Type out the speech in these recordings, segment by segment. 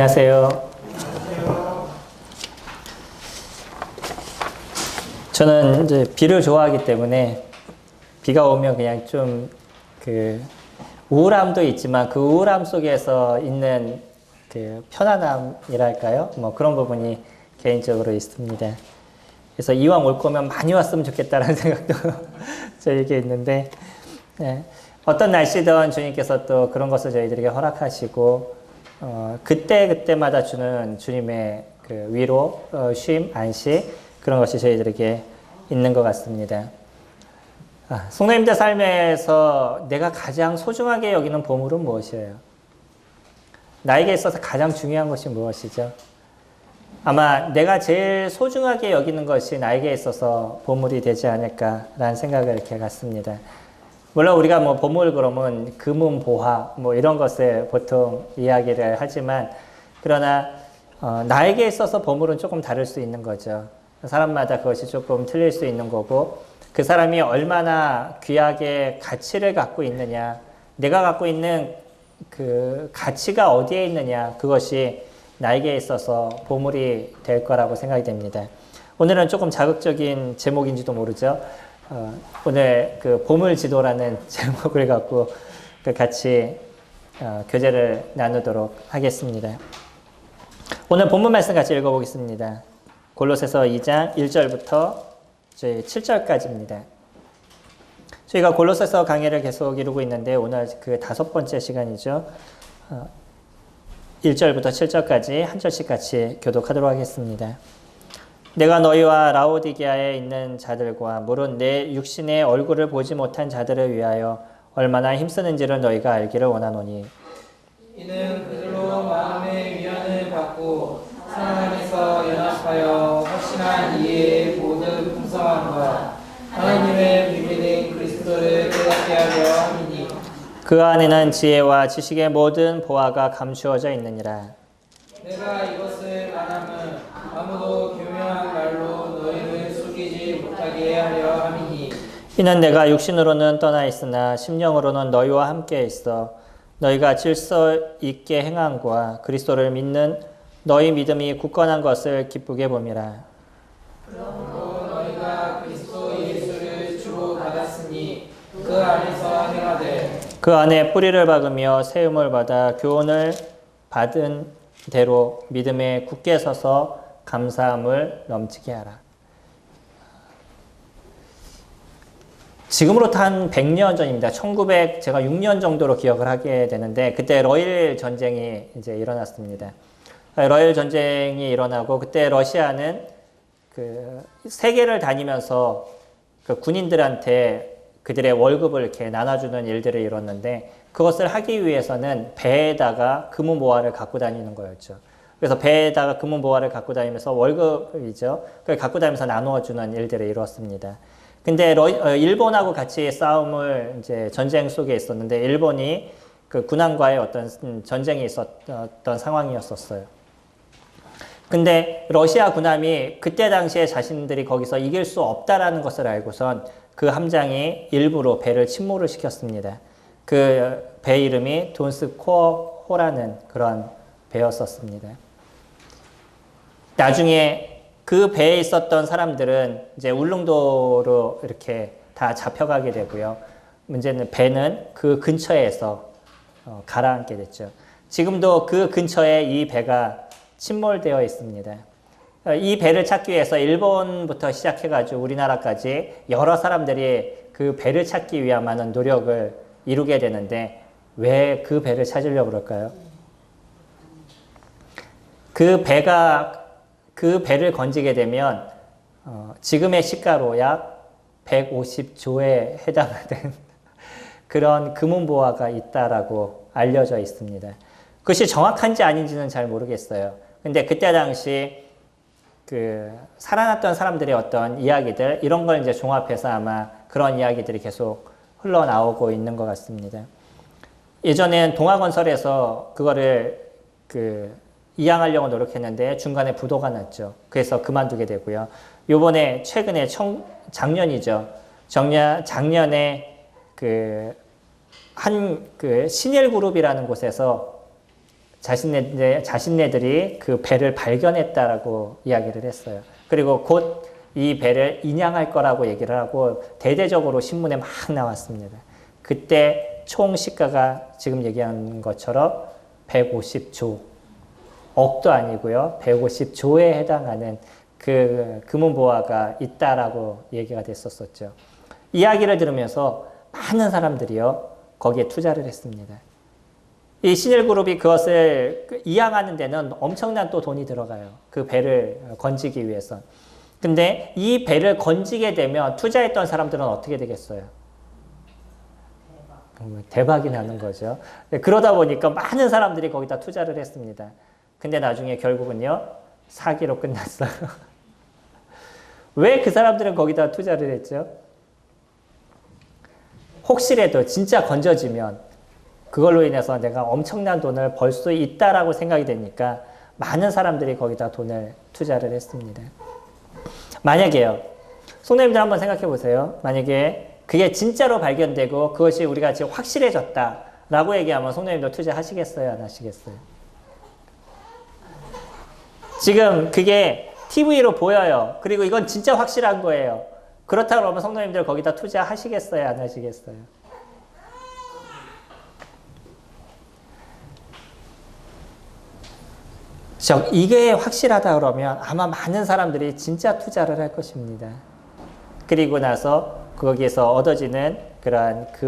안녕하세요. 저는 이제 비를 좋아하기 때문에 비가 오면 그냥 좀 우울함도 있지만 그 우울함 속에서 있는 그 편안함이랄까요? 뭐 그런 부분이 개인적으로 있습니다. 그래서 이왕 올 거면 많이 왔으면 좋겠다라는 생각도 저에게 있는데, 네. 어떤 날씨든 주님께서 또 그런 것을 저희들에게 허락하시고, 그때마다 주는 주님의 그 위로, 쉼, 안식, 그런 것이 저희들에게 있는 것 같습니다. 성도님들 삶에서 내가 가장 소중하게 여기는 보물은 무엇이에요? 나에게 있어서 가장 중요한 것이 무엇이죠? 아마 내가 제일 소중하게 여기는 것이 나에게 있어서 보물이 되지 않을까라는 생각을 이렇게 갖습니다. 물론 우리가 뭐 보물 그러면 금은 보화 뭐 이런 것을 보통 이야기를 하지만, 그러나 나에게 있어서 보물은 조금 다를 수 있는 거죠. 사람마다 그것이 조금 틀릴 수 있는 거고, 그 사람이 얼마나 귀하게 가치를 갖고 있느냐, 내가 갖고 있는 그 가치가 어디에 있느냐, 그것이 나에게 있어서 보물이 될 거라고 생각이 됩니다. 오늘은 조금 자극적인 제목인지도 모르죠. 오늘 그 보물지도라는 제목을 갖고 같이 교제를 나누도록 하겠습니다. 오늘 본문 말씀 같이 읽어보겠습니다. 골로새서 2장 1절부터 7절까지입니다. 저희가 골로새서 강의를 계속 이루고 있는데 오늘 그 5번째 시간이죠. 1절부터 7절까지 한 절씩 같이 교독하도록 하겠습니다. 내가 너희와 라오디게아에 있는 자들과 물론 내 육신의 얼굴을 보지 못한 자들을 위하여 얼마나 힘쓰는지를 너희가 알기를 원하노니, 이는 그들로 마음의 위안을 받고 사랑 안에서 연합하여 확신한 이해의 모든 풍성함과 하나님의 비밀인 그리스도를 깨닫게 하려 함이니, 그 안에는 지혜와 지식의 모든 보화가 감추어져 있느니라. 내가 이것을 말하면 아무도 교묘한 말로 너희를 속이지 못하게 하려 함이니, 이는 내가 육신으로는 떠나 있으나 심령으로는 너희와 함께 있어 너희가 질서 있게 행함과 그리스도를 믿는 너희 믿음이 굳건한 것을 기쁘게 봄이라. 그러므로 너희가 그리스도 예수를 주로 받았으니 그 안에서 행하되 그 안에 뿌리를 박으며 세움을 받아 교훈을 받은 대로 믿음에 굳게 서서 감사함을 넘치게 하라. 지금으로부터 한 100년 전입니다. 제가 6년 정도로 기억을 하게 되는데, 그때 러일 전쟁이 이제 일어났습니다. 러일 전쟁이 일어나고, 그때 러시아는 그 세계를 다니면서 그 군인들한테 그들의 월급을 이렇게 나눠주는 일들을 이뤘는데, 그것을 하기 위해서는 배에다가 금은보화를 갖고 다니는 거였죠. 그래서 배에다가 금은보화를 갖고 다니면서 월급이죠. 그걸 갖고 다니면서 나누어주는 일들을 이뤘습니다. 근데 일본하고 같이 싸움을 이제 전쟁 속에 있었는데, 일본이 그 군함과의 어떤 전쟁이 있었던 상황이었었어요. 근데 러시아 군함이 그때 당시에 자신들이 거기서 이길 수 없다라는 것을 알고선 그 함장이 일부러 배를 침몰을 시켰습니다. 그 배 이름이 돈스코호라는 그런 배였었습니다. 나중에 그 배에 있었던 사람들은 이제 울릉도로 이렇게 다 잡혀가게 되고요. 문제는 배는 그 근처에서 가라앉게 됐죠. 지금도 그 근처에 이 배가 침몰되어 있습니다. 이 배를 찾기 위해서 일본부터 시작해가지고 우리나라까지 여러 사람들이 그 배를 찾기 위한 많은 노력을 이루게 되는데, 왜 그 배를 찾으려고 그럴까요? 그 배를 건지게 되면 지금의 시가로 약 150조에 해당하는 그런 금은보화가 있다라고 알려져 있습니다. 그것이 정확한지 아닌지는 잘 모르겠어요. 근데 그때 당시 그 살아났던 사람들의 어떤 이야기들, 이런 걸 이제 종합해서 아마 그런 이야기들이 계속 흘러나오고 있는 것 같습니다. 예전엔 동아건설에서 그거를 이양하려고 노력했는데 중간에 부도가 났죠. 그래서 그만두게 되고요. 요번에 최근에 작년이죠. 작년에 신일그룹이라는 곳에서 자신네들이 그 배를 발견했다라고 이야기를 했어요. 그리고 곧 이 배를 인양할 거라고 얘기를 하고 대대적으로 신문에 막 나왔습니다. 그때 총 시가가 지금 얘기한 것처럼 150조, 억도 아니고요. 150조에 해당하는 그 금은보화가 있다라고 얘기가 됐었었죠. 이야기를 들으면서 많은 사람들이요, 거기에 투자를 했습니다. 이 신일그룹이 그것을 이양하는 데는 엄청난 또 돈이 들어가요. 그 배를 건지기 위해서. 근데 이 배를 건지게 되면 투자했던 사람들은 어떻게 되겠어요? 대박이 나는 거죠. 그러다 보니까 많은 사람들이 거기다 투자를 했습니다. 근데 나중에 결국은요, 사기로 끝났어요. 왜 그 사람들은 거기다 투자를 했죠? 혹시라도 진짜 건져지면 그걸로 인해서 내가 엄청난 돈을 벌 수 있다라고 생각이 되니까 많은 사람들이 거기다 돈을 투자를 했습니다. 만약에요, 송도님들 한번 생각해 보세요. 만약에 그게 진짜로 발견되고 그것이 우리가 지금 확실해졌다라고 얘기하면 송도님도 투자하시겠어요? 안 하시겠어요? 지금 그게 TV로 보여요. 그리고 이건 진짜 확실한 거예요. 그렇다고 그러면 성도님들 거기다 투자하시겠어요? 안 하시겠어요? 이게 확실하다 그러면 아마 많은 사람들이 진짜 투자를 할 것입니다. 그리고 나서 거기에서 얻어지는 그러한 그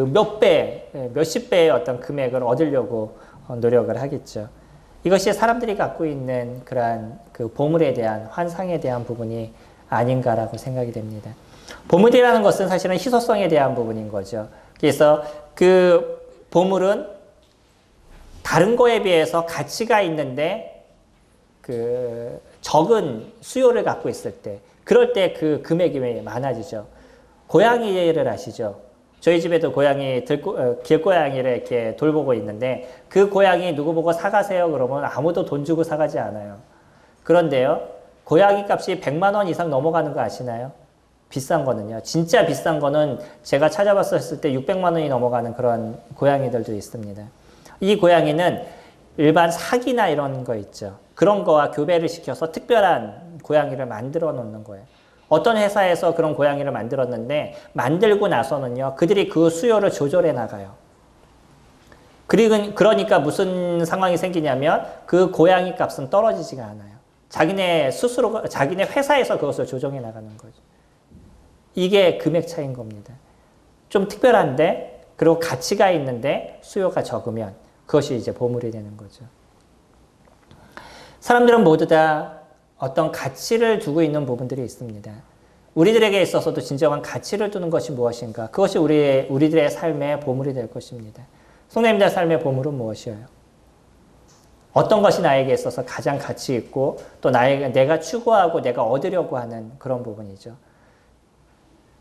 몇십 배의 어떤 금액을 얻으려고 노력을 하겠죠. 이것이 사람들이 갖고 있는 그러한 그 보물에 대한 환상에 대한 부분이 아닌가라고 생각이 됩니다. 보물이라는 것은 사실은 희소성에 대한 부분인 거죠. 그래서 그 보물은 다른 거에 비해서 가치가 있는데 그 적은 수요를 갖고 있을 때, 그럴 때 그 금액이 많아지죠. 고양이를 아시죠? 저희 집에도 길고양이를 이렇게 돌보고 있는데 그 고양이 누구 보고 사가세요? 그러면 아무도 돈 주고 사가지 않아요. 그런데요, 고양이 값이 100만 원 이상 넘어가는 거 아시나요? 비싼 거는요. 진짜 비싼 거는 제가 찾아봤을 때 600만 원이 넘어가는 그런 고양이들도 있습니다. 이 고양이는 일반 사기나 이런 거 있죠. 그런 거와 교배를 시켜서 특별한 고양이를 만들어 놓는 거예요. 어떤 회사에서 그런 고양이를 만들었는데 만들고 나서는요, 그들이 그 수요를 조절해 나가요. 그러니까 무슨 상황이 생기냐면 그 고양이 값은 떨어지지가 않아요. 자기네 회사에서 그것을 조정해 나가는 거죠. 이게 금액 차이인 겁니다. 좀 특별한데, 그리고 가치가 있는데 수요가 적으면 그것이 이제 보물이 되는 거죠. 사람들은 모두 다 어떤 가치를 두고 있는 부분들이 있습니다. 우리들에게 있어서도 진정한 가치를 두는 것이 무엇인가? 그것이 우리들의 삶의 보물이 될 것입니다. 성도님들 삶의 보물은 무엇이에요? 어떤 것이 나에게 있어서 가장 가치 있고 또 내가 추구하고 내가 얻으려고 하는 그런 부분이죠.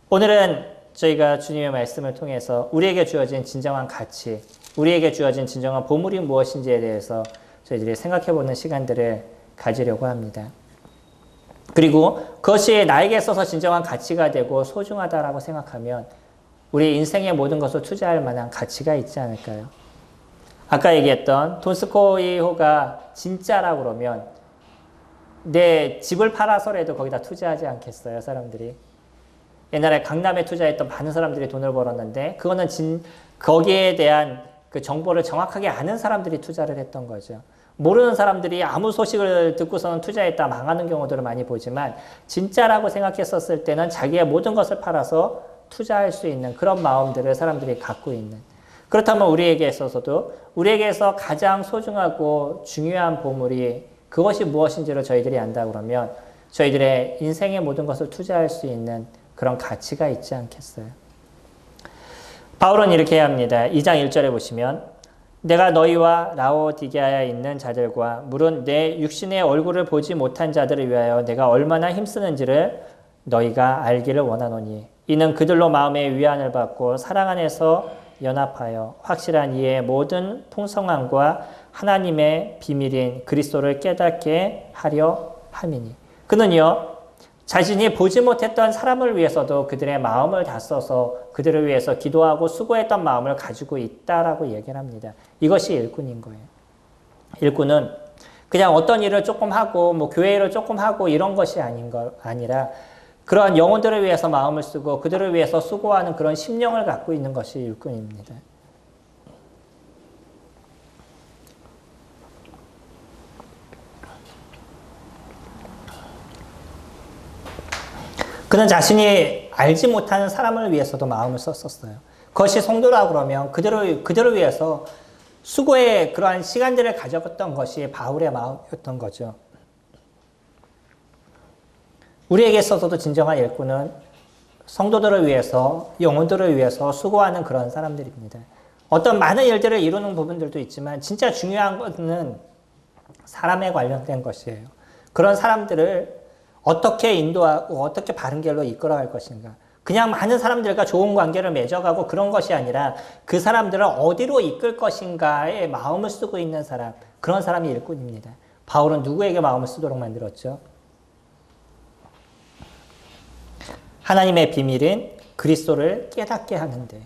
오늘은 저희가 주님의 말씀을 통해서 우리에게 주어진 진정한 가치, 우리에게 주어진 진정한 보물이 무엇인지에 대해서 저희들이 생각해보는 시간들을 가지려고 합니다. 그리고 그것이 나에게 있어서 진정한 가치가 되고 소중하다라고 생각하면 우리 인생의 모든 것을 투자할 만한 가치가 있지 않을까요? 아까 얘기했던 돈스코이호가 진짜라고 그러면 내 집을 팔아서라도 거기다 투자하지 않겠어요, 사람들이? 옛날에 강남에 투자했던 많은 사람들이 돈을 벌었는데 그거는 거기에 대한 그 정보를 정확하게 아는 사람들이 투자를 했던 거죠. 모르는 사람들이 아무 소식을 듣고서는 투자했다 망하는 경우들을 많이 보지만 진짜라고 생각했었을 때는 자기의 모든 것을 팔아서 투자할 수 있는 그런 마음들을 사람들이 갖고 있는, 그렇다면 우리에게 있어서도 우리에게서 가장 소중하고 중요한 보물이 그것이 무엇인지를 저희들이 안다 그러면 저희들의 인생의 모든 것을 투자할 수 있는 그런 가치가 있지 않겠어요? 바울은 이렇게 합니다. 2장 1절에 보시면 내가 너희와 라오디게아에 있는 자들과 물은 내 육신의 얼굴을 보지 못한 자들을 위하여 내가 얼마나 힘쓰는지를 너희가 알기를 원하노니 이는 그들로 마음의 위안을 받고 사랑 안에서 연합하여 확실한 이의 모든 풍성함과 하나님의 비밀인 그리스도를 깨닫게 하려 함이니. 그는요, 자신이 보지 못했던 사람을 위해서도 그들의 마음을 다 써서 그들을 위해서 기도하고 수고했던 마음을 가지고 있다라고 얘기를 합니다. 이것이 일꾼인 거예요. 일꾼은 그냥 어떤 일을 조금 하고 뭐 교회 일을 조금 하고 이런 것이 아니라 그러한 영혼들을 위해서 마음을 쓰고 그들을 위해서 수고하는 그런 심령을 갖고 있는 것이 일꾼입니다. 그는 자신이 알지 못하는 사람을 위해서도 마음을 썼었어요. 그것이 성도라고 그러면 그들을 위해서 수고의 그러한 시간들을 가져갔던 것이 바울의 마음이었던 거죠. 우리에게 있어서도 진정한 일꾼은 성도들을 위해서, 영혼들을 위해서 수고하는 그런 사람들입니다. 어떤 많은 일들을 이루는 부분들도 있지만 진짜 중요한 것은 사람에 관련된 것이에요. 그런 사람들을 어떻게 인도하고 어떻게 바른 길로 이끌어갈 것인가. 그냥 많은 사람들과 좋은 관계를 맺어가고 그런 것이 아니라 그 사람들을 어디로 이끌 것인가에 마음을 쓰고 있는 사람, 그런 사람이 일꾼입니다. 바울은 누구에게 마음을 쓰도록 만들었죠? 하나님의 비밀인 그리스도를 깨닫게 하는데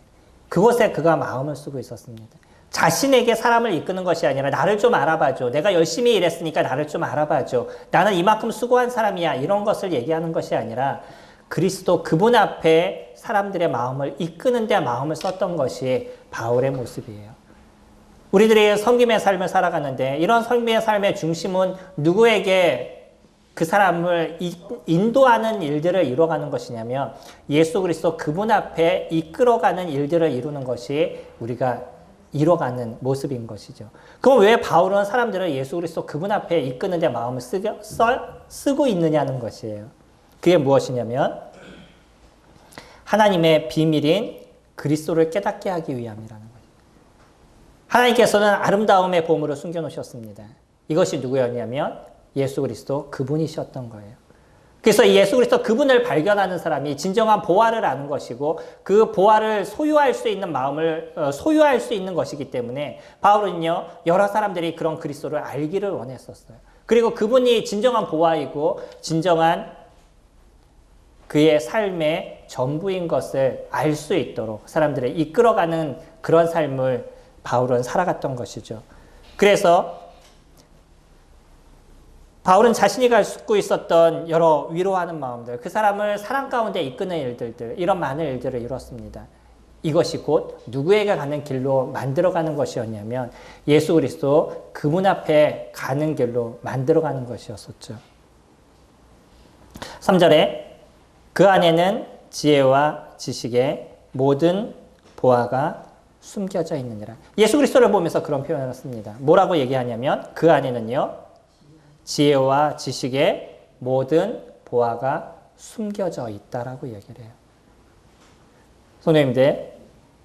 그곳에 그가 마음을 쓰고 있었습니다. 자신에게 사람을 이끄는 것이 아니라 나를 좀 알아봐줘. 내가 열심히 일했으니까 나를 좀 알아봐줘. 나는 이만큼 수고한 사람이야. 이런 것을 얘기하는 것이 아니라 그리스도 그분 앞에 사람들의 마음을 이끄는 데 마음을 썼던 것이 바울의 모습이에요. 우리들이 섬김의 삶을 살아가는데 이런 섬김의 삶의 중심은 누구에게 그 사람을 인도하는 일들을 이루어가는 것이냐면 예수 그리스도 그분 앞에 이끌어가는 일들을 이루는 것이 우리가 이뤄가는 모습인 것이죠. 그럼 왜 바울은 사람들을 예수 그리스도 그분 앞에 이끄는 데 마음을 쓰고 있느냐는 것이에요. 그게 무엇이냐면 하나님의 비밀인 그리스도를 깨닫게 하기 위함이라는 거예요. 하나님께서는 아름다움의 보물을 숨겨놓으셨습니다. 이것이 누구였냐면 예수 그리스도 그분이셨던 거예요. 그래서 예수 그리스도 그분을 발견하는 사람이 진정한 보화를 아는 것이고 그 보화를 소유할 수 있는 마음을 소유할 수 있는 것이기 때문에 바울은요 여러 사람들이 그런 그리스도를 알기를 원했었어요. 그리고 그분이 진정한 보화이고 진정한 그의 삶의 전부인 것을 알 수 있도록 사람들을 이끌어가는 그런 삶을 바울은 살아갔던 것이죠. 그래서 바울은 자신이 갖고 있었던 여러 위로하는 마음들, 그 사람을 사랑 가운데 이끄는 일들, 이런 많은 일들을 이뤘습니다. 이것이 곧 누구에게 가는 길로 만들어가는 것이었냐면 예수 그리스도 그분 앞에 가는 길로 만들어가는 것이었었죠. 3절에 그 안에는 지혜와 지식의 모든 보화가 숨겨져 있느니라. 예수 그리스도를 보면서 그런 표현을 씁니다. 뭐라고 얘기하냐면 그 안에는요. 지혜와 지식의 모든 보화가 숨겨져 있다라고 얘기를 해요. 선생님들,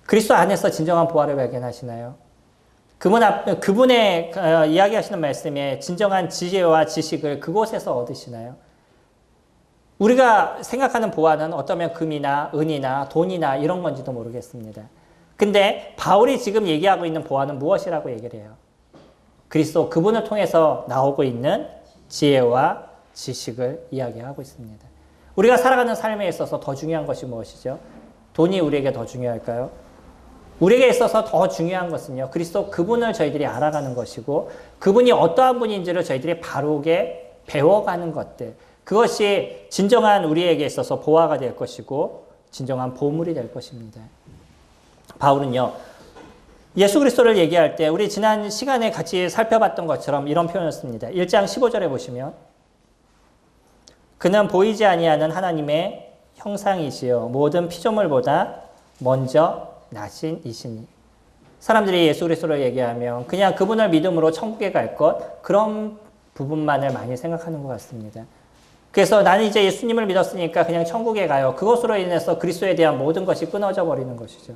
그리스도 안에서 진정한 보화를 발견하시나요? 그분의 이야기하시는 말씀에 진정한 지혜와 지식을 그곳에서 얻으시나요? 우리가 생각하는 보화는 어쩌면 금이나 은이나 돈이나 이런 건지도 모르겠습니다. 근데 바울이 지금 얘기하고 있는 보화는 무엇이라고 얘기를 해요? 그리스도 그분을 통해서 나오고 있는 지혜와 지식을 이야기하고 있습니다. 우리가 살아가는 삶에 있어서 더 중요한 것이 무엇이죠? 돈이 우리에게 더 중요할까요? 우리에게 있어서 더 중요한 것은요. 그리스도 그분을 저희들이 알아가는 것이고 그분이 어떠한 분인지를 저희들이 바르게 배워가는 것들. 그것이 진정한 우리에게 있어서 보화가 될 것이고 진정한 보물이 될 것입니다. 바울은요. 예수 그리스도를 얘기할 때 우리 지난 시간에 같이 살펴봤던 것처럼 이런 표현을 씁니다. 1장 15절에 보시면 그는 보이지 아니하는 하나님의 형상이시요 모든 피조물보다 먼저 나신 이시니. 사람들이 예수 그리스도를 얘기하면 그냥 그분을 믿음으로 천국에 갈 것 그런 부분만을 많이 생각하는 것 같습니다. 그래서 나는 이제 예수님을 믿었으니까 그냥 천국에 가요. 그것으로 인해서 그리스도에 대한 모든 것이 끊어져 버리는 것이죠.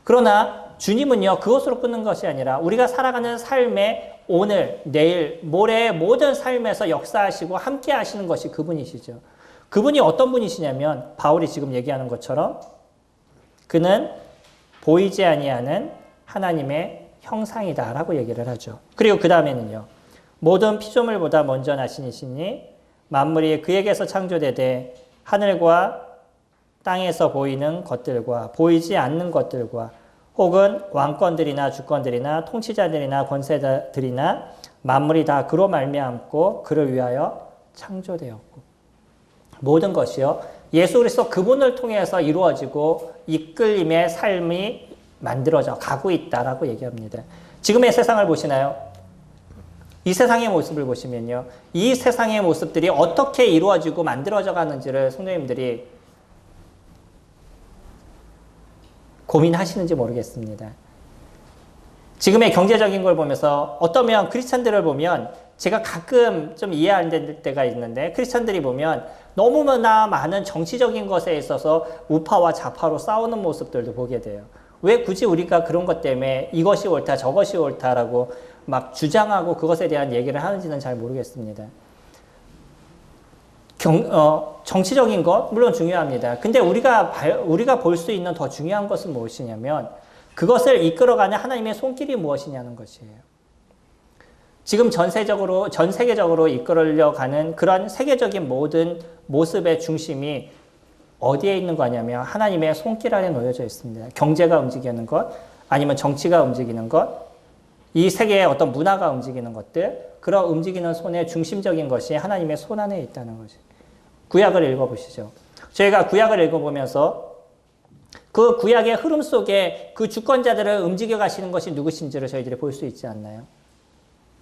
그러나 주님은요, 그것으로 끊는 것이 아니라 우리가 살아가는 삶의 오늘, 내일, 모레의 모든 삶에서 역사하시고 함께 하시는 것이 그분이시죠. 그분이 어떤 분이시냐면 바울이 지금 얘기하는 것처럼 그는 보이지 아니하는 하나님의 형상이다라고 얘기를 하죠. 그리고 그 다음에는요. 모든 피조물보다 먼저 나신 이시니 만물이 그에게서 창조되되 하늘과 땅에서 보이는 것들과 보이지 않는 것들과 혹은 왕권들이나 주권들이나 통치자들이나 권세자들이나 만물이 다 그로 말미암고 그를 위하여 창조되었고 모든 것이요 예수 그리스도 그분을 통해서 이루어지고 이끌림의 삶이 만들어져 가고 있다라고 얘기합니다. 지금의 세상을 보시나요? 이 세상의 모습을 보시면요. 이 세상의 모습들이 어떻게 이루어지고 만들어져 가는지를 성도님들이 고민하시는지 모르겠습니다. 지금의 경제적인 걸 보면서 어떠면 크리스찬들을 보면 제가 가끔 좀 이해 안 될 때가 있는데 크리스찬들이 보면 너무나 많은 정치적인 것에 있어서 우파와 좌파로 싸우는 모습들도 보게 돼요. 왜 굳이 우리가 그런 것 때문에 이것이 옳다 저것이 옳다라고 막 주장하고 그것에 대한 얘기를 하는지는 잘 모르겠습니다. 정치적인 것 물론 중요합니다. 근데 우리가 볼 수 있는 더 중요한 것은 무엇이냐면 그것을 이끌어가는 하나님의 손길이 무엇이냐는 것이에요. 지금 전 세계적으로 이끌어가는 그런 세계적인 모든 모습의 중심이 어디에 있는 거냐면 하나님의 손길 아래 놓여져 있습니다. 경제가 움직이는 것, 아니면 정치가 움직이는 것, 이 세계의 어떤 문화가 움직이는 것들, 그런 움직이는 손의 중심적인 것이 하나님의 손 안에 있다는 것이. 구약을 읽어보시죠. 저희가 구약을 읽어보면서 그 구약의 흐름 속에 그 주권자들을 움직여 가시는 것이 누구신지를 저희들이 볼 수 있지 않나요?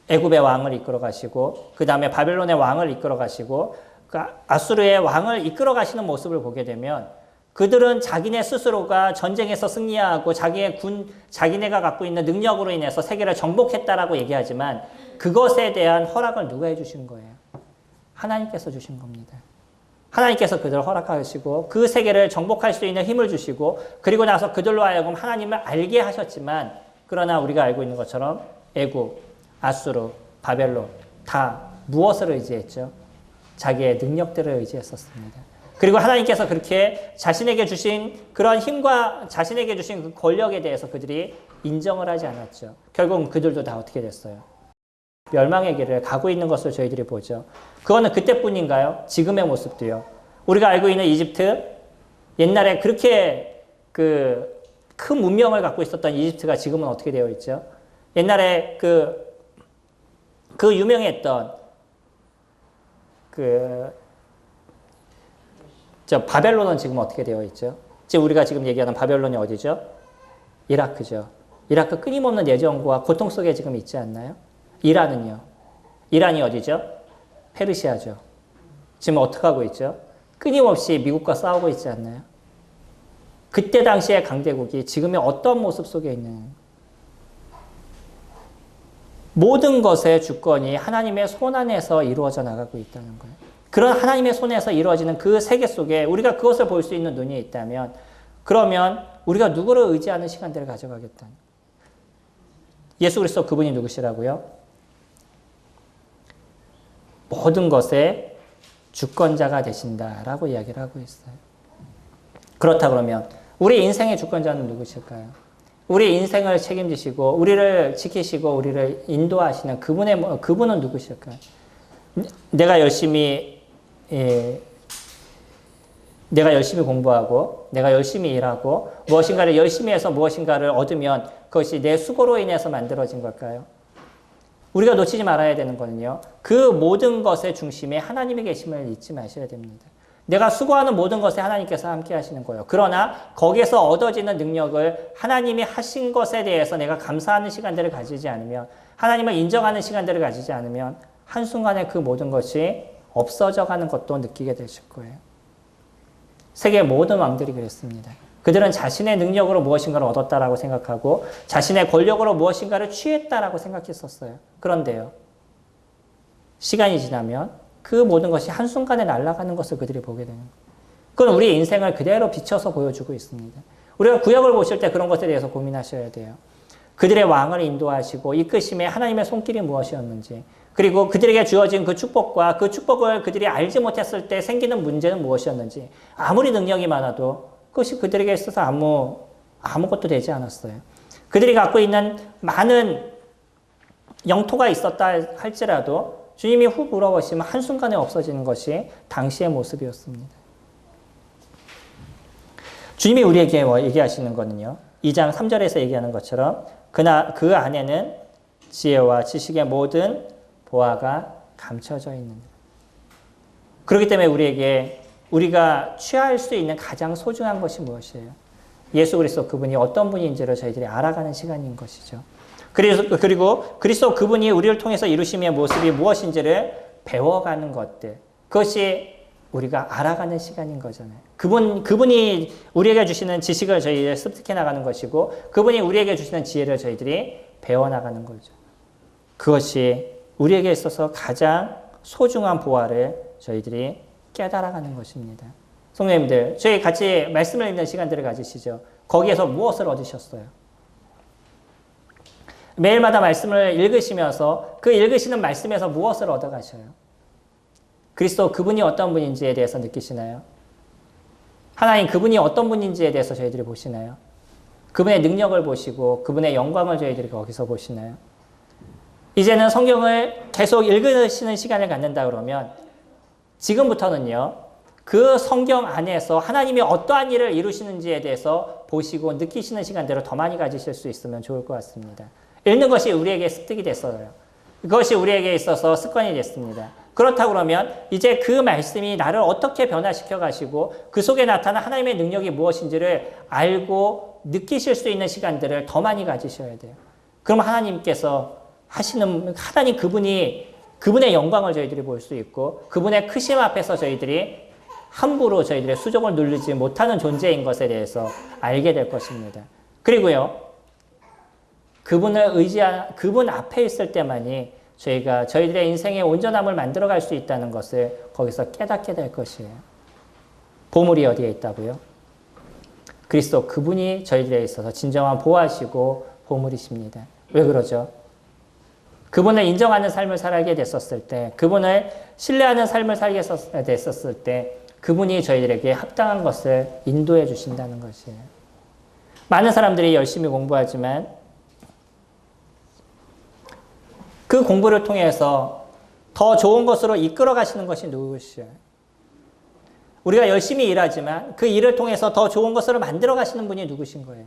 애굽의 왕을 이끌어 가시고 그 다음에 바벨론의 왕을 이끌어 가시고 그 아수르의 왕을 이끌어 가시는 모습을 보게 되면 그들은 자기네 스스로가 전쟁에서 승리하고 자기네가 갖고 있는 능력으로 인해서 세계를 정복했다라고 얘기하지만 그것에 대한 허락을 누가 해주신 거예요? 하나님께서 주신 겁니다. 하나님께서 그들을 허락하시고 그 세계를 정복할 수 있는 힘을 주시고 그리고 나서 그들로 하여금 하나님을 알게 하셨지만 그러나 우리가 알고 있는 것처럼 애굽, 아수르, 바벨론 다 무엇을 의지했죠? 자기의 능력들을 의지했었습니다. 그리고 하나님께서 그렇게 자신에게 주신 그런 힘과 자신에게 주신 그 권력에 대해서 그들이 인정을 하지 않았죠. 결국은 그들도 다 어떻게 됐어요? 멸망의 길을 가고 있는 것을 저희들이 보죠. 그거는 그때뿐인가요? 지금의 모습도요. 우리가 알고 있는 이집트, 옛날에 그렇게 그 큰 문명을 갖고 있었던 이집트가 지금은 어떻게 되어 있죠? 옛날에 그 유명했던 바벨론은 지금 어떻게 되어 있죠? 지금 우리가 지금 얘기하는 바벨론이 어디죠? 이라크죠. 이라크 끊임없는 내전과 고통 속에 지금 있지 않나요? 이란은요? 이란이 어디죠? 페르시아죠. 지금 어떻게 하고 있죠? 끊임없이 미국과 싸우고 있지 않나요? 그때 당시의 강대국이 지금의 어떤 모습 속에 있는 모든 것의 주권이 하나님의 손 안에서 이루어져 나가고 있다는 거예요. 그런 하나님의 손에서 이루어지는 그 세계 속에 우리가 그것을 볼 수 있는 눈이 있다면 그러면 우리가 누구를 의지하는 시간들을 가져가겠다. 예수 그리스도 그분이 누구시라고요? 모든 것의 주권자가 되신다라고 이야기를 하고 있어요. 그렇다 그러면 우리 인생의 주권자는 누구실까요? 우리 인생을 책임지시고 우리를 지키시고 우리를 인도하시는 그분은 누구실까요? 내가 열심히 공부하고 내가 열심히 일하고 무엇인가를 열심히 해서 무엇인가를 얻으면 그것이 내 수고로 인해서 만들어진 걸까요? 우리가 놓치지 말아야 되는 거는요. 그 모든 것의 중심에 하나님이 계심을 잊지 마셔야 됩니다. 내가 수고하는 모든 것에 하나님께서 함께 하시는 거예요. 그러나 거기에서 얻어지는 능력을 하나님이 하신 것에 대해서 내가 감사하는 시간들을 가지지 않으면 하나님을 인정하는 시간들을 가지지 않으면 한순간에 그 모든 것이 없어져 가는 것도 느끼게 되실 거예요. 세계의 모든 왕들이 그랬습니다. 그들은 자신의 능력으로 무엇인가를 얻었다라고 생각하고 자신의 권력으로 무엇인가를 취했다라고 생각했었어요. 그런데요. 시간이 지나면 그 모든 것이 한순간에 날아가는 것을 그들이 보게 되는 거예요. 그건 우리 인생을 그대로 비춰서 보여주고 있습니다. 우리가 구약을 보실 때 그런 것에 대해서 고민하셔야 돼요. 그들의 왕을 인도하시고 이끄심에 하나님의 손길이 무엇이었는지 그리고 그들에게 주어진 그 축복과 그 축복을 그들이 알지 못했을 때 생기는 문제는 무엇이었는지 아무리 능력이 많아도 그것이 그들에게 있어서 아무것도 되지 않았어요. 그들이 갖고 있는 많은 영토가 있었다 할지라도 주님이 훅 불어버리시면 한순간에 없어지는 것이 당시의 모습이었습니다. 주님이 우리에게 얘기하시는 거는요. 2장 3절에서 얘기하는 것처럼 그 안에는 지혜와 지식의 모든 보화가 감춰져 있는. 그렇기 때문에 우리가 취할 수 있는 가장 소중한 것이 무엇이에요? 예수 그리스도 그분이 어떤 분인지를 저희들이 알아가는 시간인 것이죠. 그리고 그리스도 그분이 우리를 통해서 이루심의 모습이 무엇인지를 배워가는 것들. 그것이 우리가 알아가는 시간인 거잖아요. 그분이 우리에게 주시는 지식을 저희들이 습득해 나가는 것이고, 그분이 우리에게 주시는 지혜를 저희들이 배워나가는 거죠. 그것이 우리에게 있어서 가장 소중한 보화를 저희들이 깨달아가는 것입니다. 성도님들, 저희 같이 말씀을 읽는 시간들을 가지시죠. 거기에서 무엇을 얻으셨어요? 매일마다 말씀을 읽으시면서 그 읽으시는 말씀에서 무엇을 얻어가셔요? 그리스도 그분이 어떤 분인지에 대해서 느끼시나요? 하나님 그분이 어떤 분인지에 대해서 저희들이 보시나요? 그분의 능력을 보시고 그분의 영광을 저희들이 거기서 보시나요? 이제는 성경을 계속 읽으시는 시간을 갖는다 그러면 지금부터는요, 그 성경 안에서 하나님이 어떠한 일을 이루시는지에 대해서 보시고 느끼시는 시간대로 더 많이 가지실 수 있으면 좋을 것 같습니다. 읽는 것이 우리에게 습득이 됐어요. 그것이 우리에게 있어서 습관이 됐습니다. 그렇다고 그러면 이제 그 말씀이 나를 어떻게 변화시켜 가시고 그 속에 나타난 하나님의 능력이 무엇인지를 알고 느끼실 수 있는 시간들을 더 많이 가지셔야 돼요. 그럼 하나님께서 하나님 그분의 영광을 저희들이 볼 수 있고 그분의 크심 앞에서 저희들이 함부로 저희들의 수종을 누르지 못하는 존재인 것에 대해서 알게 될 것입니다. 그리고요, 그분 앞에 있을 때만이 저희들의 인생의 온전함을 만들어갈 수 있다는 것을 거기서 깨닫게 될 것이에요. 보물이 어디에 있다고요? 그리스도 그분이 저희들에 있어서 진정한 보화시고 보물이십니다. 왜 그러죠? 그분을 인정하는 삶을 살게 됐었을 때, 그분을 신뢰하는 삶을 살게 됐었을 때 그분이 저희들에게 합당한 것을 인도해 주신다는 것이에요. 많은 사람들이 열심히 공부하지만 그 공부를 통해서 더 좋은 것으로 이끌어 가시는 것이 누구시에요? 우리가 열심히 일하지만 그 일을 통해서 더 좋은 것으로 만들어 가시는 분이 누구신 거예요?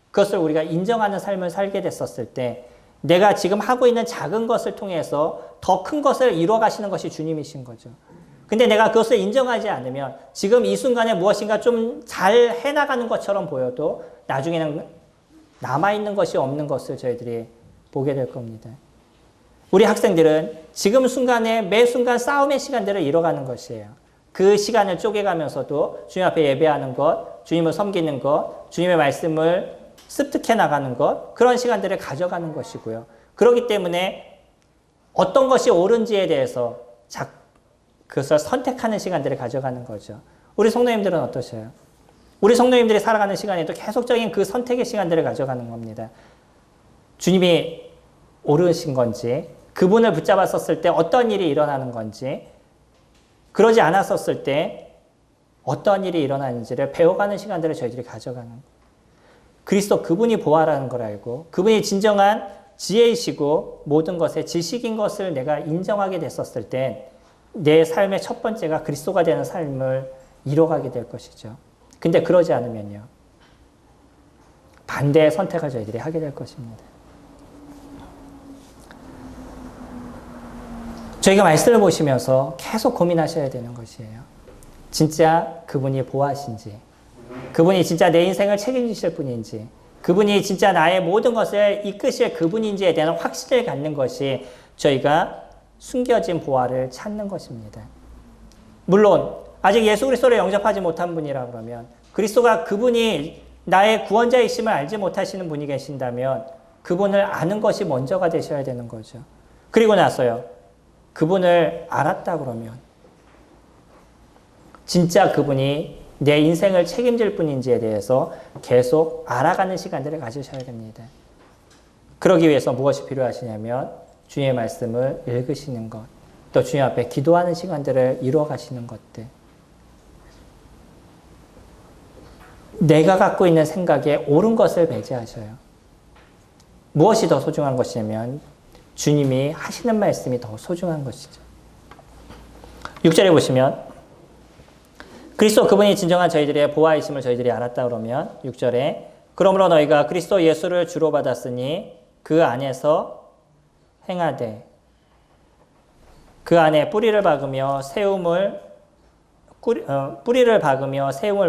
그것을 우리가 인정하는 삶을 살게 됐었을 때 내가 지금 하고 있는 작은 것을 통해서 더 큰 것을 이루어 가시는 것이 주님이신 거죠. 근데 내가 그것을 인정하지 않으면 지금 이 순간에 무엇인가 좀 잘 해나가는 것처럼 보여도 나중에는 남아있는 것이 없는 것을 저희들이 보게 될 겁니다. 우리 학생들은 지금 순간에 매 순간 싸움의 시간들을 이뤄가는 것이에요. 그 시간을 쪼개가면서도 주님 앞에 예배하는 것, 주님을 섬기는 것, 주님의 말씀을 습득해 나가는 것, 그런 시간들을 가져가는 것이고요. 그렇기 때문에 어떤 것이 옳은지에 대해서 그것을 선택하는 시간들을 가져가는 거죠. 우리 성도님들은 어떠세요? 우리 성도님들이 살아가는 시간에도 계속적인 그 선택의 시간들을 가져가는 겁니다. 주님이 옳으신 건지, 그분을 붙잡았었을 때 어떤 일이 일어나는 건지, 그러지 않았었을 때 어떤 일이 일어나는지를 배워가는 시간들을 저희들이 가져가는 거예요. 그리스도 그분이 보화라는 걸 알고 그분이 진정한 지혜이시고 모든 것의 지식인 것을 내가 인정하게 됐었을 때 내 삶의 첫 번째가 그리스도가 되는 삶을 이뤄가게 될 것이죠. 근데 그러지 않으면요, 반대의 선택을 저희들이 하게 될 것입니다. 저희가 말씀을 보시면서 계속 고민하셔야 되는 것이에요. 진짜 그분이 보아하신지, 그분이 진짜 내 인생을 책임지실 분인지, 그분이 진짜 나의 모든 것을 이끄실 그분인지에 대한 확신을 갖는 것이 저희가 숨겨진 보화를 찾는 것입니다. 물론 아직 예수 그리스도를 영접하지 못한 분이라 그러면, 그리스도가 그분이 나의 구원자이심을 알지 못하시는 분이 계신다면 그분을 아는 것이 먼저가 되셔야 되는 거죠. 그리고 나서요, 그분을 알았다 그러면 진짜 그분이 내 인생을 책임질 분인지에 대해서 계속 알아가는 시간들을 가지셔야 됩니다. 그러기 위해서 무엇이 필요하시냐면 주님의 말씀을 읽으시는 것, 또 주님 앞에 기도하는 시간들을 이루어 가시는 것들. 내가 갖고 있는 생각에 옳은 것을 배제하셔요. 무엇이 더 소중한 것이냐면 주님이 하시는 말씀이 더 소중한 것이죠. 6절에 보시면 그리스도 그분이 진정한 저희들의 보화이심을 저희들이 알았다 그러면 6절에 그러므로 너희가 그리스도 예수를 주로 받았으니 그 안에서 행하되 그 안에 뿌리를 박으며 세움을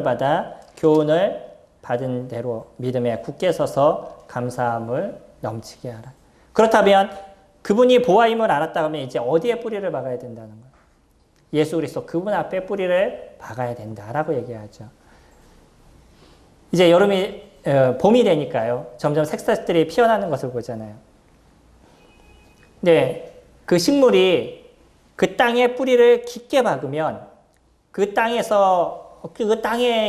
받아 교훈을 받은 대로 믿음에 굳게 서서 감사함을 넘치게 하라. 그렇다면 그분이 보아임을 알았다 하면 이제 어디에 뿌리를 박아야 된다는 거예요. 예수 그리스도 그분 앞에 뿌리를 박아야 된다라고 얘기하죠. 이제 봄이 되니까요. 점점 새싹들이 피어나는 것을 보잖아요. 근데 그 식물이 그 땅에 뿌리를 깊게 박으면 그 땅에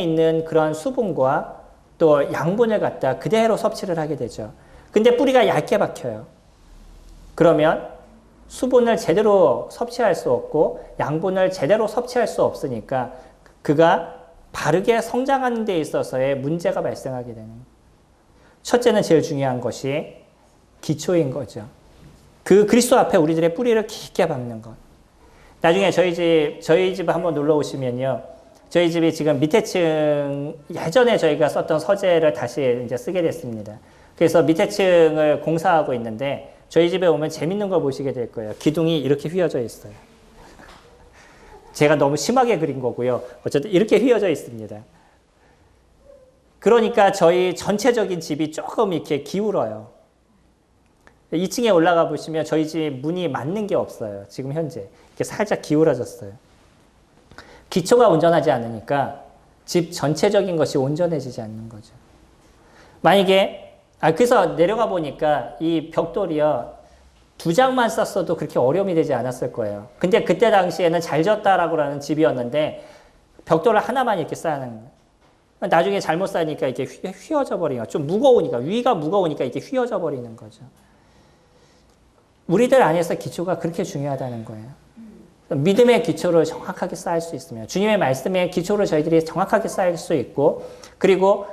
있는 그런 수분과 또 양분을 갖다 그대로 섭취를 하게 되죠. 근데 뿌리가 얇게 박혀요. 그러면 수분을 제대로 섭취할 수 없고 양분을 제대로 섭취할 수 없으니까 그가 바르게 성장하는 데 있어서의 문제가 발생하게 되는 거예요. 첫째는 제일 중요한 것이 기초인 거죠. 그 그리스도 앞에 우리들의 뿌리를 깊게 박는 것. 나중에 저희 집 한번 놀러 오시면요. 저희 집이 지금 밑에 층, 예전에 저희가 썼던 서재를 다시 이제 쓰게 됐습니다. 그래서 밑에 층을 공사하고 있는데 저희 집에 오면 재밌는 걸 보시게 될 거예요. 기둥이 이렇게 휘어져 있어요. 제가 너무 심하게 그린 거고요. 어쨌든 이렇게 휘어져 있습니다. 그러니까 저희 전체적인 집이 조금 이렇게 기울어요. 2층에 올라가 보시면 저희 집 문이 맞는 게 없어요. 지금 현재. 이렇게 살짝 기울어졌어요. 기초가 온전하지 않으니까 집 전체적인 것이 온전해지지 않는 거죠. 만약에, 그래서 내려가 보니까 이 벽돌이요. 2장만 썼어도 그렇게 어려움이 되지 않았을 거예요. 근데 그때 당시에는 잘 졌다라고 하는 집이었는데 벽돌을 하나만 이렇게 쌓는 거예요. 나중에 잘못 쌓으니까 이렇게 휘어져 버리는 거예요. 좀 무거우니까, 위가 무거우니까 이렇게 휘어져 버리는 거죠. 우리들 안에서 기초가 그렇게 중요하다는 거예요. 믿음의 기초를 정확하게 쌓을 수 있으면, 주님의 말씀의 기초를 저희들이 정확하게 쌓을 수 있고, 그리고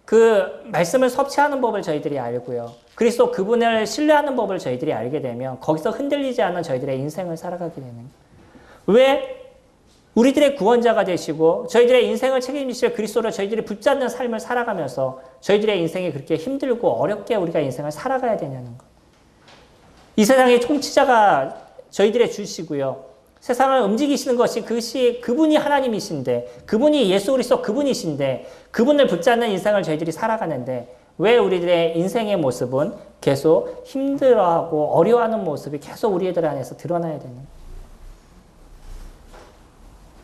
그 말씀을 섭취하는 법을 저희들이 알고요. 그리스도 그분을 신뢰하는 법을 저희들이 알게 되면 거기서 흔들리지 않는 저희들의 인생을 살아가게 되는 거예요. 왜? 우리들의 구원자가 되시고 저희들의 인생을 책임지실 그리스도를 저희들이 붙잡는 삶을 살아가면서 저희들의 인생이 그렇게 힘들고 어렵게 우리가 인생을 살아가야 되냐는 거예요. 이 세상의 통치자가 저희들의 주시고요. 세상을 움직이시는 것이 그분이 하나님이신데, 그분이 예수 그리스도 그분이신데, 그분을 붙잡는 인생을 저희들이 살아가는데 왜 우리들의 인생의 모습은 계속 힘들어하고 어려워하는 모습이 계속 우리들 안에서 드러나야 되는 거예요.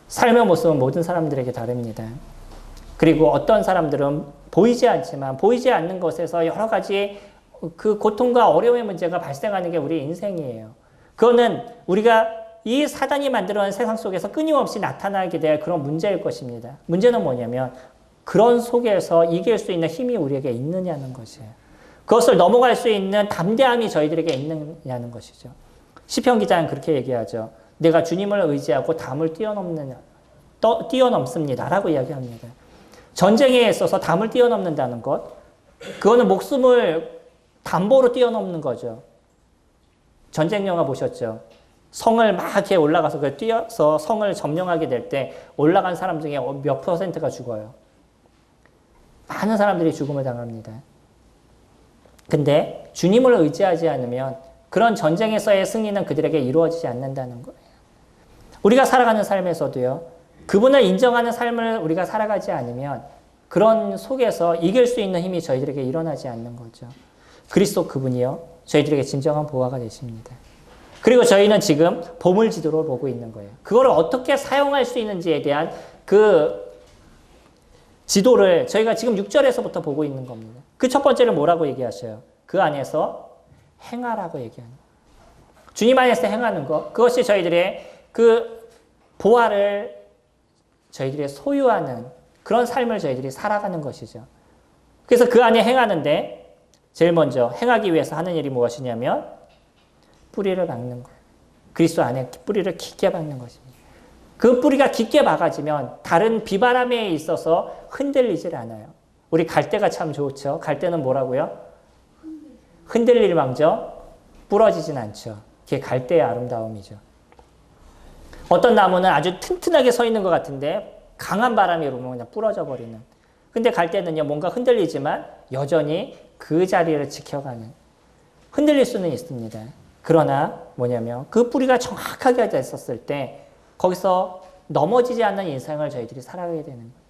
삶의 모습은 모든 사람들에게 다릅니다. 그리고 어떤 사람들은 보이지 않지만 보이지 않는 것에서 여러 가지 그 고통과 어려움의 문제가 발생하는 게 우리의 인생이에요. 그거는 우리가 이 사단이 만들어낸 세상 속에서 끊임없이 나타나게 될 그런 문제일 것입니다. 문제는 뭐냐면 그런 속에서 이길 수 있는 힘이 우리에게 있느냐는 것이에요. 그것을 넘어갈 수 있는 담대함이 저희들에게 있느냐는 것이죠. 시편 기자는 그렇게 얘기하죠. 내가 주님을 의지하고 담을 뛰어넘습니다. 라고 이야기합니다. 전쟁에 있어서 담을 뛰어넘는다는 것, 그거는 목숨을 담보로 뛰어넘는 거죠. 전쟁 영화 보셨죠? 성을 막 이렇게 올라가서 뛰어서 성을 점령하게 될 때 올라간 사람 중에 몇 %가 죽어요. 많은 사람들이 죽음을 당합니다. 근데 주님을 의지하지 않으면 그런 전쟁에서의 승리는 그들에게 이루어지지 않는다는 거예요. 우리가 살아가는 삶에서도요. 그분을 인정하는 삶을 우리가 살아가지 않으면 그런 속에서 이길 수 있는 힘이 저희들에게 일어나지 않는 거죠. 그리스도 그분이요. 저희들에게 진정한 보화가 되십니다. 그리고 저희는 지금 보물지도를 보고 있는 거예요. 그걸 어떻게 사용할 수 있는지에 대한 그 지도를 저희가 지금 6절에서부터 보고 있는 겁니다. 그 첫 번째는 뭐라고 얘기하셔요? 그 안에서 행하라고 얘기하는 거예요. 주님 안에서 행하는 것, 그것이 저희들의 그 보화를 저희들이 소유하는 그런 삶을 저희들이 살아가는 것이죠. 그래서 그 안에 행하는데 제일 먼저 행하기 위해서 하는 일이 무엇이냐면 뿌리를 박는 거예요. 그리스도 안에 뿌리를 깊게 박는 것입니다. 그 뿌리가 깊게 박아지면 다른 비바람에 있어서 흔들리질 않아요. 우리 갈대가 참 좋죠. 갈대는 뭐라고요? 흔들릴 망정 부러지진 않죠. 그게 갈대의 아름다움이죠. 어떤 나무는 아주 튼튼하게 서 있는 것 같은데 강한 바람이 불면 그냥 부러져 버리는 근데 갈 때는요, 뭔가 흔들리지만 여전히 그 자리를 지켜가는, 흔들릴 수는 있습니다. 그러나 뭐냐면 그 뿌리가 정확하게 됐었을 때 거기서 넘어지지 않는 인생을 저희들이 살아가게 되는 거예요.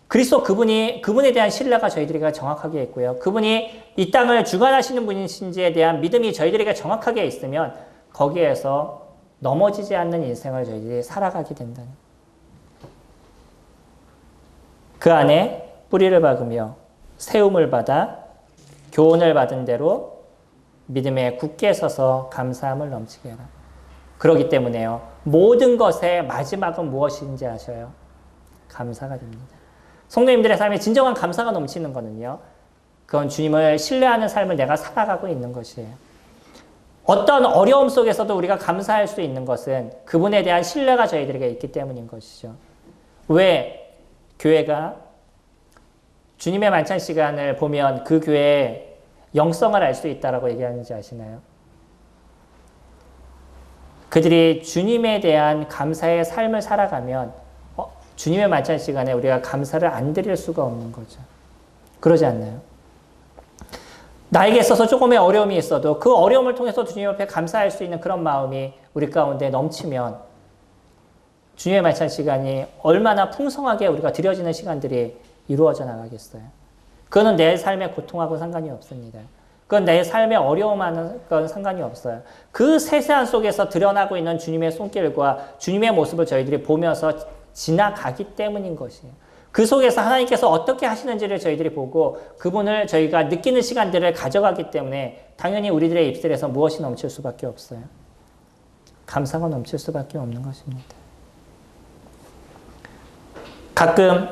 그리스도 그분에 대한 신뢰가 저희들에게 정확하게 있고요. 그분이 이 땅을 주관하시는 분이신지에 대한 믿음이 저희들에게 정확하게 있으면 거기에서 넘어지지 않는 인생을 저희들이 살아가게 된다는 거예요. 그 안에 뿌리를 박으며 세움을 받아 교훈을 받은 대로 믿음에 굳게 서서 감사함을 넘치게 해라. 그렇기 때문에요. 모든 것의 마지막은 무엇인지 아셔요? 감사가 됩니다. 성도님들의 삶에 진정한 감사가 넘치는 거는요. 그건 주님을 신뢰하는 삶을 내가 살아가고 있는 것이에요. 어떤 어려움 속에서도 우리가 감사할 수 있는 것은 그분에 대한 신뢰가 저희들에게 있기 때문인 것이죠. 왜 교회가 주님의 만찬 시간을 보면 그 교회의 영성을 알 수 있다라고 얘기하는지 아시나요? 그들이 주님에 대한 감사의 삶을 살아가면 주님의 만찬 시간에 우리가 감사를 안 드릴 수가 없는 거죠. 그러지 않나요? 나에게 있어서 조금의 어려움이 있어도 그 어려움을 통해서 주님 앞에 감사할 수 있는 그런 마음이 우리 가운데 넘치면 주님의 만찬 시간이 얼마나 풍성하게 우리가 드려지는 시간들이 이루어져 나가겠어요. 그거는 내 삶의 고통하고 상관이 없습니다. 그건 내 삶의 어려움하는 건 상관이 없어요. 그 세세한 속에서 드러나고 있는 주님의 손길과 주님의 모습을 저희들이 보면서 지나가기 때문인 것이에요. 그 속에서 하나님께서 어떻게 하시는지를 저희들이 보고 그분을 저희가 느끼는 시간들을 가져가기 때문에 당연히 우리들의 입술에서 무엇이 넘칠 수밖에 없어요. 감사가 넘칠 수밖에 없는 것입니다. 가끔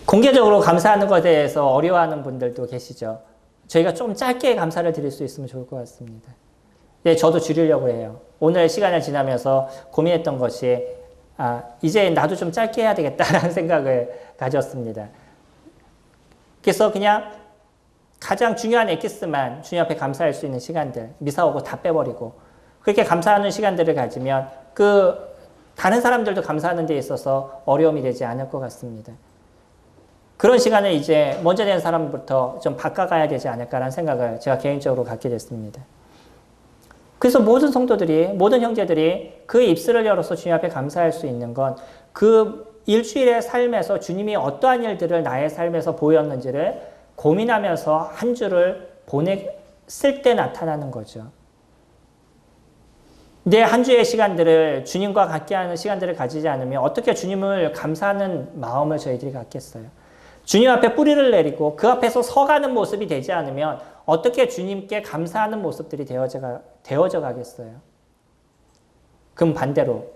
공개적으로 감사하는 것에 대해서 어려워하는 분들도 계시죠. 저희가 좀 짧게 감사를 드릴 수 있으면 좋을 것 같습니다. 네, 저도 줄이려고 해요. 오늘 시간을 지나면서 고민했던 것이 이제 나도 좀 짧게 해야 되겠다라는 생각을 가졌습니다. 그래서 그냥 가장 중요한 엑기스만 주님 앞에 감사할 수 있는 시간들, 미사오고 다 빼버리고 그렇게 감사하는 시간들을 가지면 다른 사람들도 감사하는 데 있어서 어려움이 되지 않을 것 같습니다. 그런 시간을 이제 먼저 된 사람부터 좀 바꿔가야 되지 않을까라는 생각을 제가 개인적으로 갖게 됐습니다. 그래서 모든 성도들이, 모든 형제들이 그 입술을 열어서 주님 앞에 감사할 수 있는 건 그 일주일의 삶에서 주님이 어떠한 일들을 나의 삶에서 보였는지를 고민하면서 한 주를 보냈을 때 나타나는 거죠. 내 한 주의 시간들을 주님과 함께하는 시간들을 가지지 않으면 어떻게 주님을 감사하는 마음을 저희들이 갖겠어요? 주님 앞에 뿌리를 내리고 그 앞에서 서가는 모습이 되지 않으면 어떻게 주님께 감사하는 모습들이 되어져 가겠어요? 그럼 반대로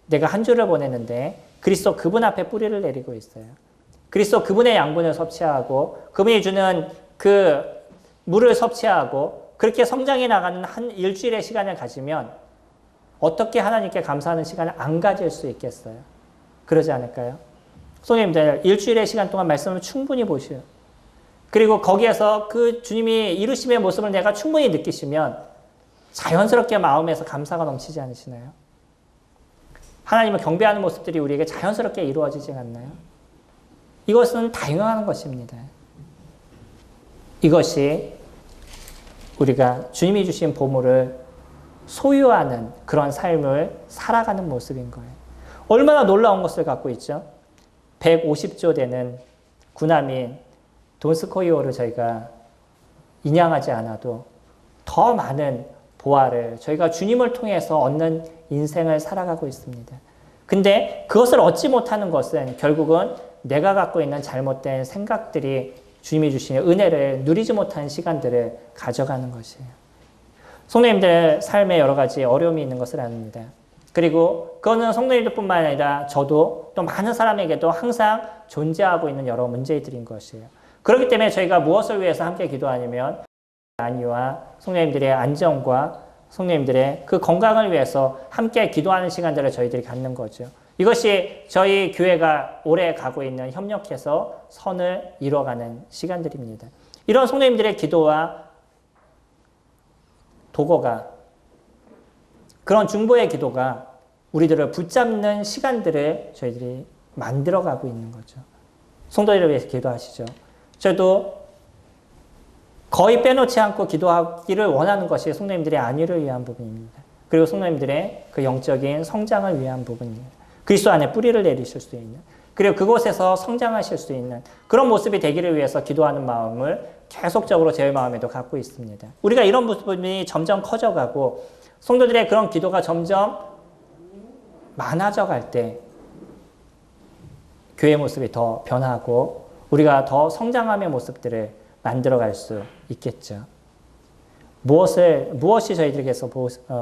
내가 한 주를 보냈는데 그리스도 그분 앞에 뿌리를 내리고 있어요. 그리스도 그분의 양분을 섭취하고 그분이 주는 그 물을 섭취하고 그렇게 성장해 나가는 한 일주일의 시간을 가지면 어떻게 하나님께 감사하는 시간을 안 가질 수 있겠어요? 그러지 않을까요? 성도님들, 일주일의 시간 동안 말씀을 충분히 보시오. 그리고 거기에서 그 주님이 이루심의 모습을 내가 충분히 느끼시면 자연스럽게 마음에서 감사가 넘치지 않으시나요? 하나님을 경배하는 모습들이 우리에게 자연스럽게 이루어지지 않나요? 이것은 당연한 것입니다. 이것이 우리가 주님이 주신 보물을 소유하는 그런 삶을 살아가는 모습인 거예요. 얼마나 놀라운 것을 갖고 있죠? 150조 되는 군함인 돈스코이오를 저희가 인양하지 않아도 더 많은 보화를 저희가 주님을 통해서 얻는 인생을 살아가고 있습니다. 근데 그것을 얻지 못하는 것은 결국은 내가 갖고 있는 잘못된 생각들이 주님이 주시는 은혜를 누리지 못한 시간들을 가져가는 것이에요. 성도님들 삶에 여러 가지 어려움이 있는 것을 압니다. 그리고 그거는 성도님들뿐만 아니라 저도 또 많은 사람에게도 항상 존재하고 있는 여러 문제들인 것이에요. 그렇기 때문에 저희가 무엇을 위해서 함께 기도하냐면 안위와 성도님들의 안정과 성도님들의 그 건강을 위해서 함께 기도하는 시간들을 저희들이 갖는 거죠. 이것이 저희 교회가 오래 가고 있는 협력해서 선을 이뤄가는 시간들입니다. 이런 성도님들의 기도와 도거가 그런 중보의 기도가 우리들을 붙잡는 시간들을 저희들이 만들어가고 있는 거죠. 성도들을 위해서 기도하시죠. 저도 거의 빼놓지 않고 기도하기를 원하는 것이 성도님들의 안위를 위한 부분입니다. 그리고 성도님들의 그 영적인 성장을 위한 부분이에요. 그리스도 안에 뿌리를 내리실 수 있는, 그리고 그곳에서 성장하실 수 있는 그런 모습이 되기를 위해서 기도하는 마음을 계속적으로 제 마음에도 갖고 있습니다. 우리가 이런 부분이 점점 커져가고 성도들의 그런 기도가 점점 많아져 갈 때 교회 모습이 더 변하고 우리가 더 성장함의 모습들을 만들어갈 수 있겠죠. 무엇이 저희들에게서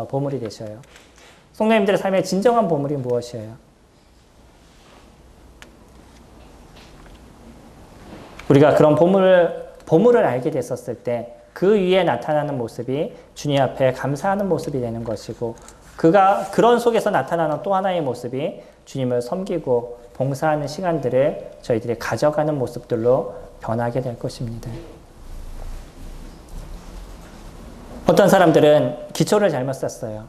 보물이 되셔요? 성도님들의 삶의 진정한 보물이 무엇이에요? 우리가 그런 보물을 알게 됐었을 때 그 위에 나타나는 모습이 주님 앞에 감사하는 모습이 되는 것이고 그런 속에서 나타나는 또 하나의 모습이 주님을 섬기고 봉사하는 시간들을 저희들이 가져가는 모습들로 변하게 될 것입니다. 어떤 사람들은 기초를 잘못 짰어요.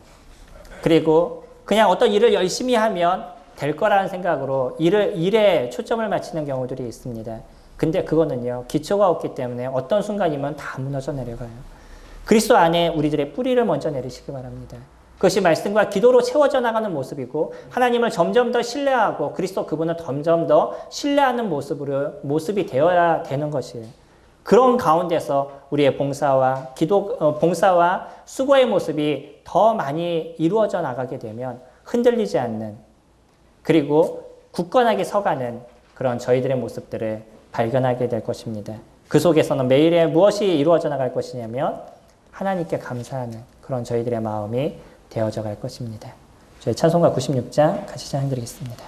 그리고 그냥 어떤 일을 열심히 하면 될 거라는 생각으로 일에 초점을 맞추는 경우들이 있습니다. 근데 그거는요, 기초가 없기 때문에 어떤 순간이면 다 무너져 내려가요. 그리스도 안에 우리들의 뿌리를 먼저 내리시기 바랍니다. 그것이 말씀과 기도로 채워져 나가는 모습이고 하나님을 점점 더 신뢰하고 그리스도 그분을 점점 더 신뢰하는 모습이 되어야 되는 것이에요. 그런 가운데서 우리의 봉사와 수고의 모습이 더 많이 이루어져 나가게 되면 흔들리지 않는, 그리고 굳건하게 서가는 그런 저희들의 모습들을 발견하게 될 것입니다. 그 속에서는 매일에 무엇이 이루어져 나갈 것이냐면 하나님께 감사하는 그런 저희들의 마음이 되어져 갈 것입니다. 저희 찬송가 96장 같이 찬양드리겠습니다.